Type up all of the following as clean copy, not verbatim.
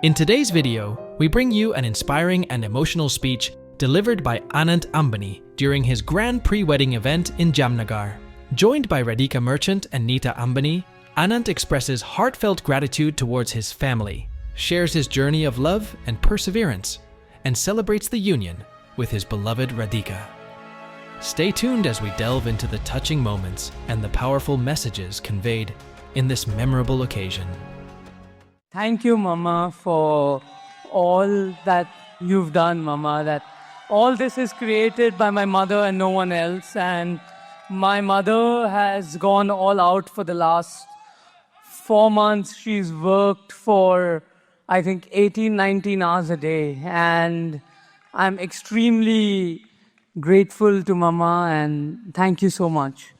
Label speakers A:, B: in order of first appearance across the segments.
A: In today's video, we bring you an inspiring and emotional speech delivered by RadhikaAmbani during his Grand Pre-Wedding event in Jamnagar. Joined by Radhika merchant and Neeta Ambani, Anant expresses heartfelt gratitude towards his family, shares his journey of love and perseverance, and celebrates the union with his beloved Radhika. Stay tuned as we delve into the touching moments and the powerful messages conveyed in this memorable occasion.
B: Thank you, Mama, for all that you've done, Mama. That all this is created by my mother and no one else. And my mother has gone all out for the last 4 months. She's worked for, I think, 18, 19 hours a day. And I'm extremely grateful to Mama, and thank you so much.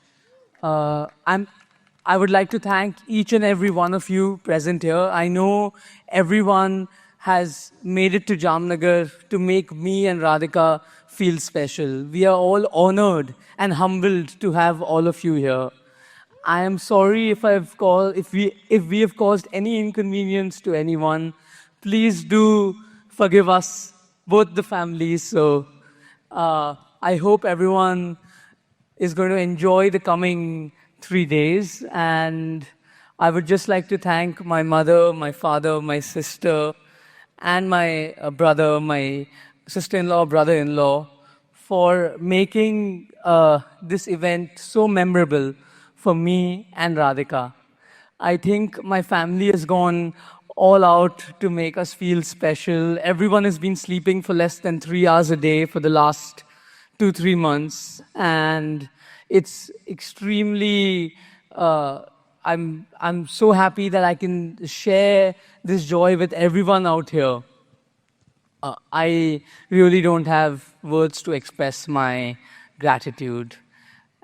B: I would like to thank each and every one of you present here. I know everyone has made it to Jamnagar to make me and Radhika feel special. We are all honored and humbled to have all of you here. I am sorry if we have caused any inconvenience to anyone. Please do forgive us, both the families. So I hope everyone is going to enjoy the coming 3 days, and I would just like to thank my mother, my father, my sister, and my brother, my sister-in-law, brother-in-law, for making this event so memorable for me and Radhika. I think my family has gone all out to make us feel special. Everyone has been sleeping for less than 3 hours a day for the last 2-3 months, and it's extremely, I'm so happy that I can share this joy with everyone out here. I really don't have words to express my gratitude.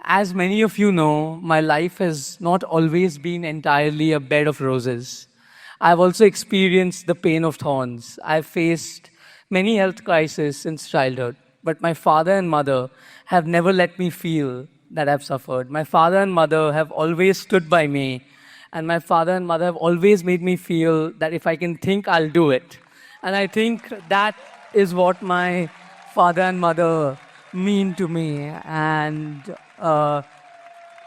B: As many of you know, my life has not always been entirely a bed of roses. I've also experienced the pain of thorns. I've faced many health crises since childhood, but my father and mother have never let me feel that I've suffered. My father and mother have always stood by me, and my father and mother have always made me feel that if I can think, I'll do it. And I think that is what my father and mother mean to me, and I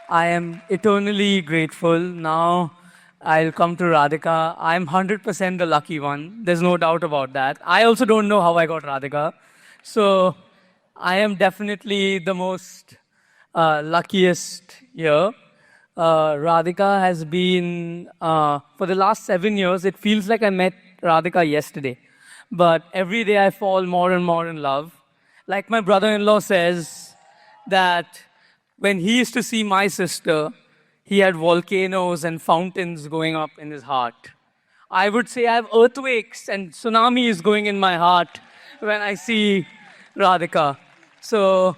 B: am eternally grateful. Now I'll come to Radhika. I'm 100% the lucky one. There's no doubt about that. I also don't know how I got Radhika. So I am definitely the most luckiest here. Radhika has been, for the last 7 years, it feels like I met Radhika yesterday. But every day I fall more and more in love. Like my brother-in-law says, that when he used to see my sister, he had volcanoes and fountains going up in his heart. I would say I have earthquakes and tsunamis going in my heart when I see Radhika. So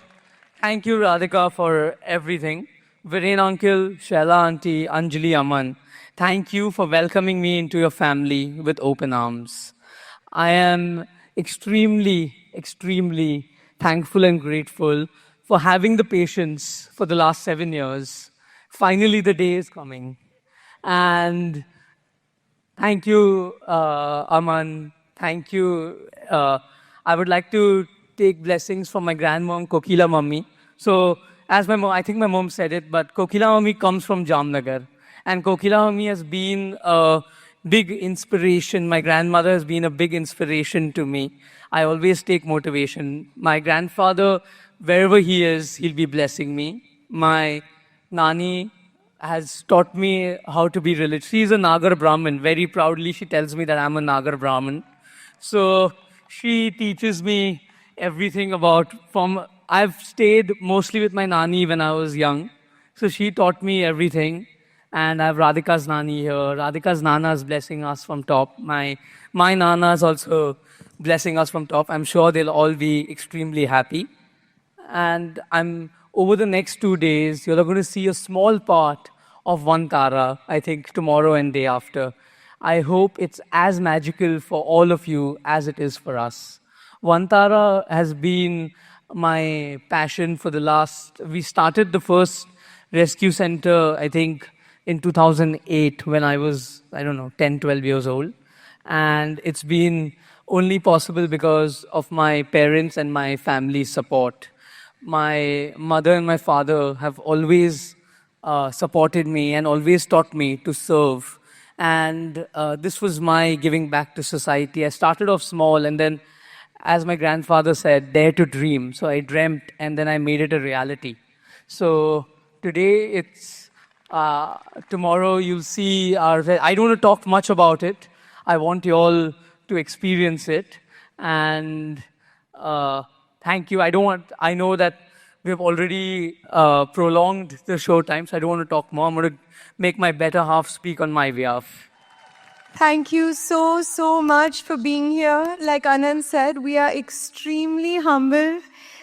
B: thank you, Radhika, for everything. Viren uncle, Shaila auntie, Anjali Aman, thank you for welcoming me into your family with open arms. I am extremely, extremely thankful and grateful for having the patience for the last 7 years. Finally, the day is coming. And thank you, Aman. Thank you. I would like to take blessings from my grandmom, Kokila Mummy. So, as my mom, I think my mom said it, but Kokila Mummy comes from Jamnagar. And Kokila Mummy has been a big inspiration. My grandmother has been a big inspiration to me. I always take motivation. My grandfather, wherever he is, he'll be blessing me. My Nani has taught me how to be religious. She's a Nagar Brahmin. Very proudly, she tells me that I'm a Nagar Brahmin. So she teaches me everything I've stayed mostly with my Nani when I was young. So she taught me everything. And I have Radhika's Nani here. Radhika's Nana is blessing us from top. My Nana is also blessing us from top. I'm sure they'll all be extremely happy. And over the next 2 days, you're going to see a small part of Vantara, I think tomorrow and day after. I hope it's as magical for all of you as it is for us. Vantara has been my passion for we started the first rescue center, I think, in 2008 when I was, 10, 12 years old. And it's been only possible because of my parents and my family's support. My mother and my father have always supported me and always taught me to serve. And this was my giving back to society. I started off small, and then, as my grandfather said, dare to dream. So I dreamt, and then I made it a reality. So today it's tomorrow you'll see our. I don't want to talk much about it. I want you all to experience it, and thank you. I know that we have already prolonged the show time, so I don't want to talk more. I'm going to make my better half speak on my behalf.
C: Thank you so, so much for being here. Like Anant said, we are extremely humble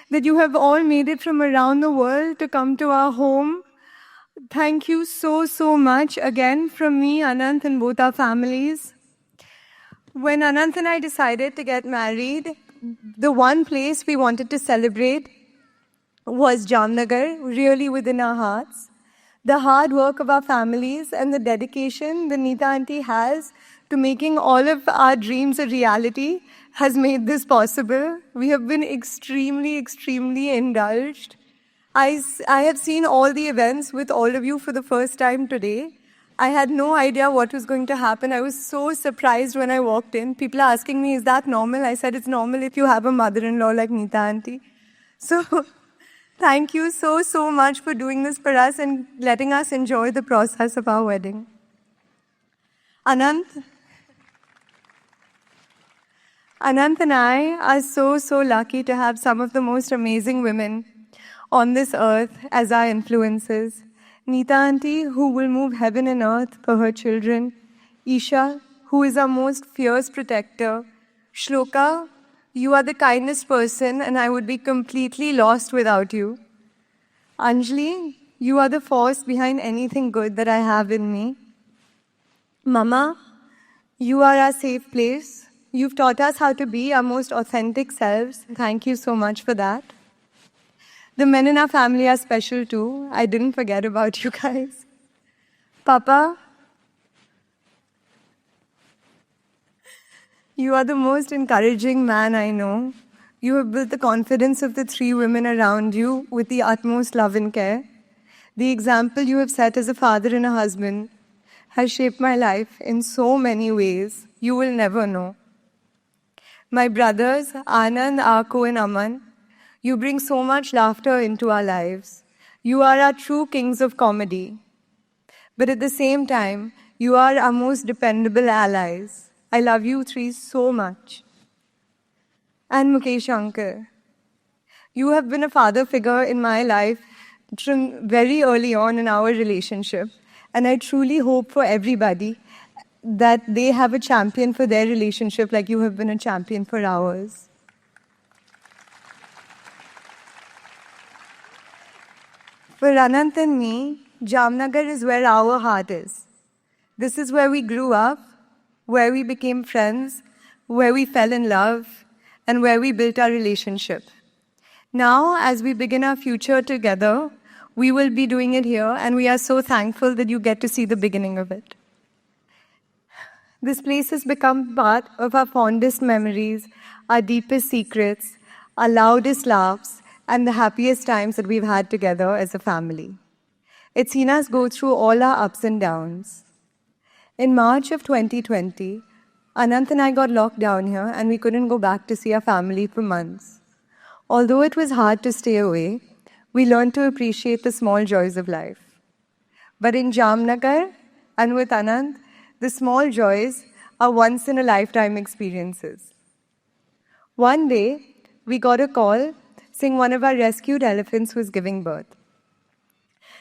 C: that you have all made it from around the world to come to our home. Thank you so, so much again from me, Anant, and both our families. When Anant and I decided to get married, the one place we wanted to celebrate was Jamnagar, really within our hearts. The hard work of our families and the dedication that Neeta Auntie has to making all of our dreams a reality has made this possible. We have been extremely, extremely indulged. I have seen all the events with all of you for the first time today. I had no idea what was going to happen. I was so surprised when I walked in. People are asking me, is that normal? I said, it's normal if you have a mother-in-law like Neeta Auntie. So thank you so, so much for doing this for us and letting us enjoy the process of our wedding. Anant and I are so, so lucky to have some of the most amazing women on this earth as our influences. Neeta Auntie, who will move heaven and earth for her children. Isha, who is our most fierce protector. Shloka, you are the kindest person and I would be completely lost without you. Anjali, you are the force behind anything good that I have in me. Mama, you are our safe place. You've taught us how to be our most authentic selves. Thank you so much for that. The men in our family are special too. I didn't forget about you guys. Papa, you are the most encouraging man I know. You have built the confidence of the three women around you with the utmost love and care. The example you have set as a father and a husband has shaped my life in so many ways you will never know. My brothers, Anand, Ako, and Aman, you bring so much laughter into our lives. You are our true kings of comedy. But at the same time, you are our most dependable allies. I love you three so much. And Mukesh Uncle, you have been a father figure in my life from very early on in our relationship. And I truly hope for everybody that they have a champion for their relationship like you have been a champion for ours. For Anant and me, Jamnagar is where our heart is. This is where we grew up, where we became friends, where we fell in love, and where we built our relationship. Now, as we begin our future together, we will be doing it here, and we are so thankful that you get to see the beginning of it. This place has become part of our fondest memories, our deepest secrets, our loudest laughs, and the happiest times that we've had together as a family. It's seen us go through all our ups and downs. In March of 2020, Anant and I got locked down here and we couldn't go back to see our family for months. Although it was hard to stay away, we learned to appreciate the small joys of life. But in Jamnagar and with Anant, the small joys are once-in-a-lifetime experiences. One day, we got a call saying one of our rescued elephants was giving birth.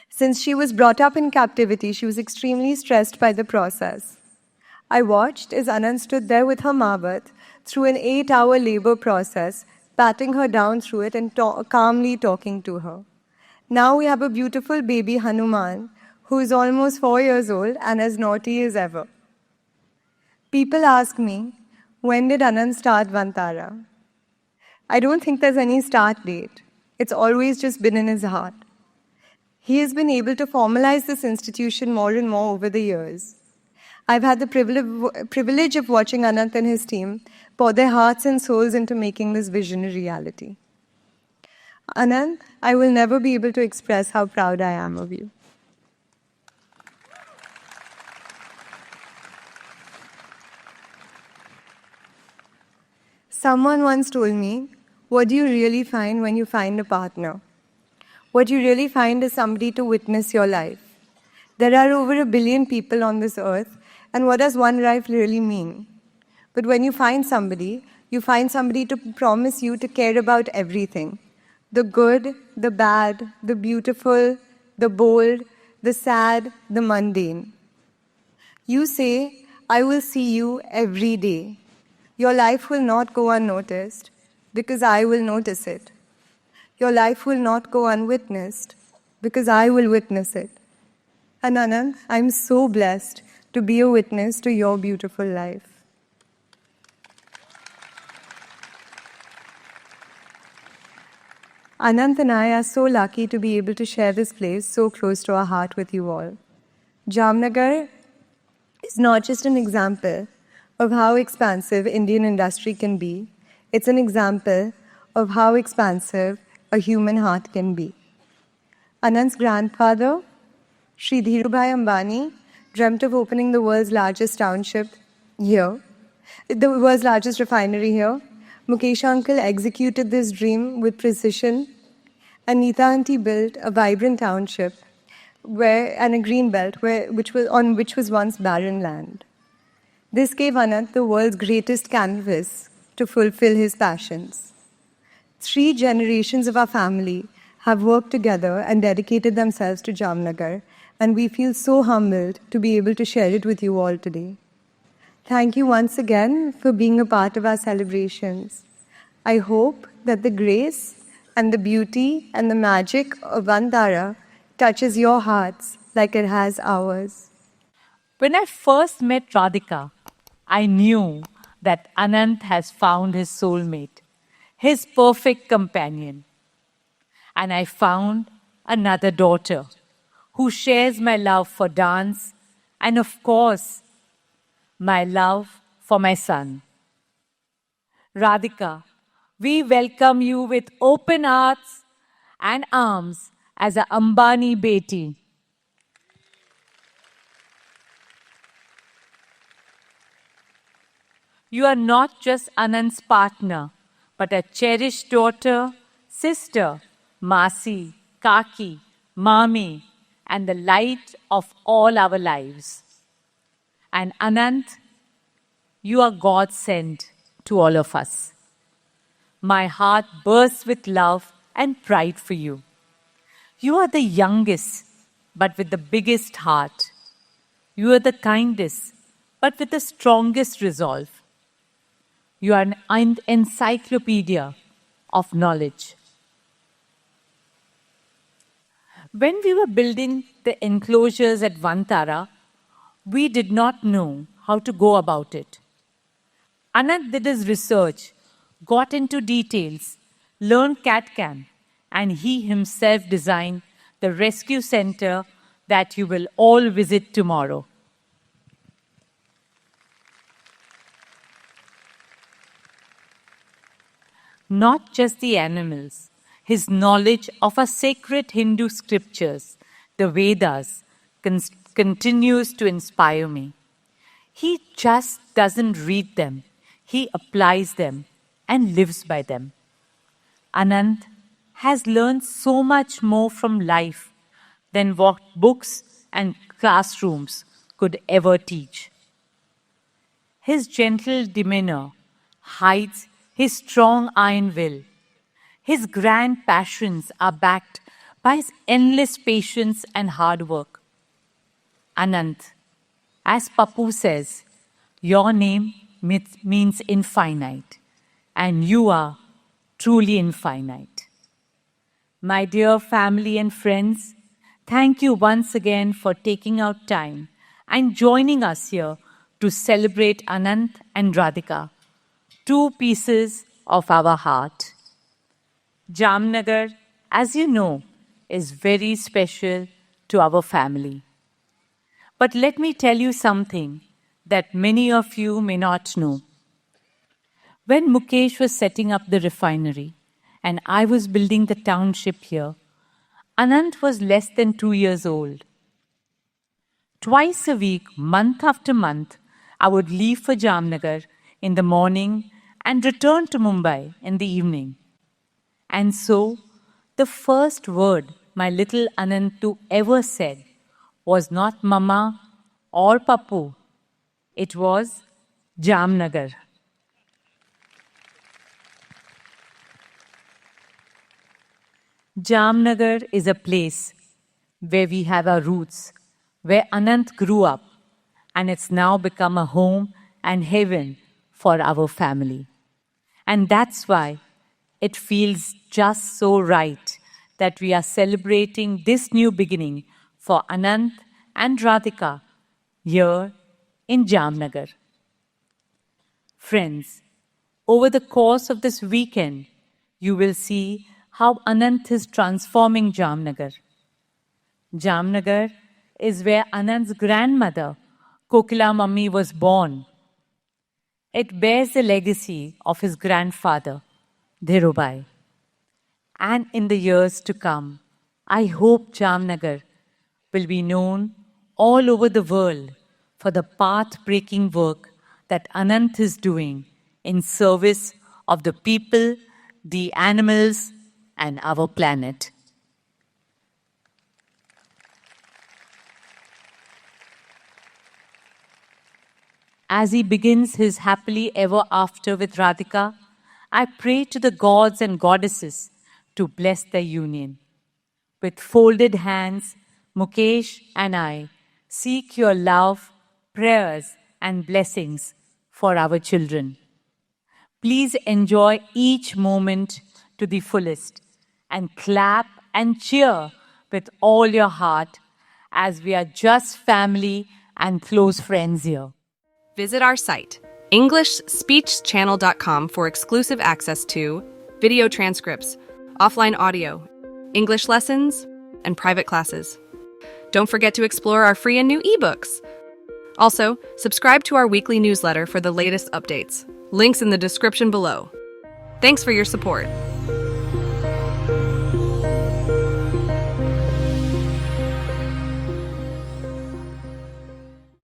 C: Since she was brought up in captivity, she was extremely stressed by the process. I watched as Anant stood there with her Mabat through an 8-hour labor process, patting her down through it and calmly talking to her. Now we have a beautiful baby Hanuman who is almost 4 years old and as naughty as ever. People ask me, when did Anant start Vantara? I don't think there's any start date. It's always just been in his heart. He has been able to formalize this institution more and more over the years. I've had the privilege of watching Anant and his team pour their hearts and souls into making this vision a reality. Anant, I will never be able to express how proud I am of you. Someone once told me, what do you really find when you find a partner? What you really find is somebody to witness your life. There are over 1 billion people on this earth, and what does one life really mean? But when you find somebody to promise you to care about everything. The good, the bad, the beautiful, the bold, the sad, the mundane. You say, I will see you every day. Your life will not go unnoticed because I will notice it. Your life will not go unwitnessed because I will witness it. And Anant, I'm so blessed to be a witness to your beautiful life. Anant and I are so lucky to be able to share this place so close to our heart with you all. Jamnagar is not just an example of how expansive Indian industry can be, it's an example of how expansive a human heart can be. Anant's grandfather, Shri Dhirubhai Ambani, dreamt of opening the world's largest township here, the world's largest refinery here. Mukesh uncle executed this dream with precision, and Neeta auntie built a vibrant township and a green belt which was once barren land. This gave Anant the world's greatest canvas to fulfill his passions. 3 generations of our family have worked together and dedicated themselves to Jamnagar, and we feel so humbled to be able to share it with you all today. Thank you once again for being a part of our celebrations. I hope that the grace and the beauty and the magic of Vantara touches your hearts like it has ours.
D: When I first met Radhika, I knew that Anant has found his soulmate, his perfect companion. And I found another daughter who shares my love for dance and, of course, my love for my son. Radhika, we welcome you with open hearts and arms as a Ambani Beti. You are not just Anant's partner, but a cherished daughter, sister, Masi, Kaki, Mami, and the light of all our lives. And Anant, you are God sent to all of us. My heart bursts with love and pride for you. You are the youngest, but with the biggest heart. You are the kindest, but with the strongest resolve. You are an encyclopedia of knowledge. When we were building the enclosures at Vantara, we did not know how to go about it. Anant did his research, got into details, learned CAD/CAM, and he himself designed the rescue center that you will all visit tomorrow. Not just the animals, his knowledge of our sacred Hindu scriptures, the Vedas, continues to inspire me. He just doesn't read them, he applies them and lives by them. Anant has learned so much more from life than what books and classrooms could ever teach. His gentle demeanor hides his strong iron will. His grand passions are backed by his endless patience and hard work. Anant, as Papu says, your name means infinite, and you are truly infinite. My dear family and friends, thank you once again for taking out time and joining us here to celebrate Anant and Radhika, 2 pieces of our heart. Jamnagar, as you know, is very special to our family. But let me tell you something that many of you may not know. When Mukesh was setting up the refinery and I was building the township here, Anant was less than 2 years old. Twice a week, month after month, I would leave for Jamnagar in the morning and return to Mumbai in the evening. And so, the first word my little Anantu ever said was not Mama or Papu. It was Jamnagar. Jamnagar is a place where we have our roots, where Anant grew up, and it's now become a home and heaven for our family. And that's why it feels just so right that we are celebrating this new beginning for Anant and Radhika here in Jamnagar. Friends, over the course of this weekend, you will see how Anant is transforming Jamnagar. Jamnagar is where Anant's grandmother, Kokila Mummy, was born. It bears the legacy of his grandfather, Dhirubai. And in the years to come, I hope Jamnagar will be known all over the world for the path-breaking work that Anant is doing in service of the people, the animals, and our planet. As he begins his happily ever after with Radhika, I pray to the gods and goddesses to bless their union. With folded hands, Mukesh and I seek your love, prayers, and blessings for our children. Please enjoy each moment to the fullest and clap and cheer with all your heart as we are just family and close friends here.
E: Visit our site, EnglishSpeechChannel.com, for exclusive access to video transcripts, offline audio, English lessons, and private classes. Don't forget to explore our free and new ebooks. Also, subscribe to our weekly newsletter for the latest updates. Links in the description below. Thanks for your support.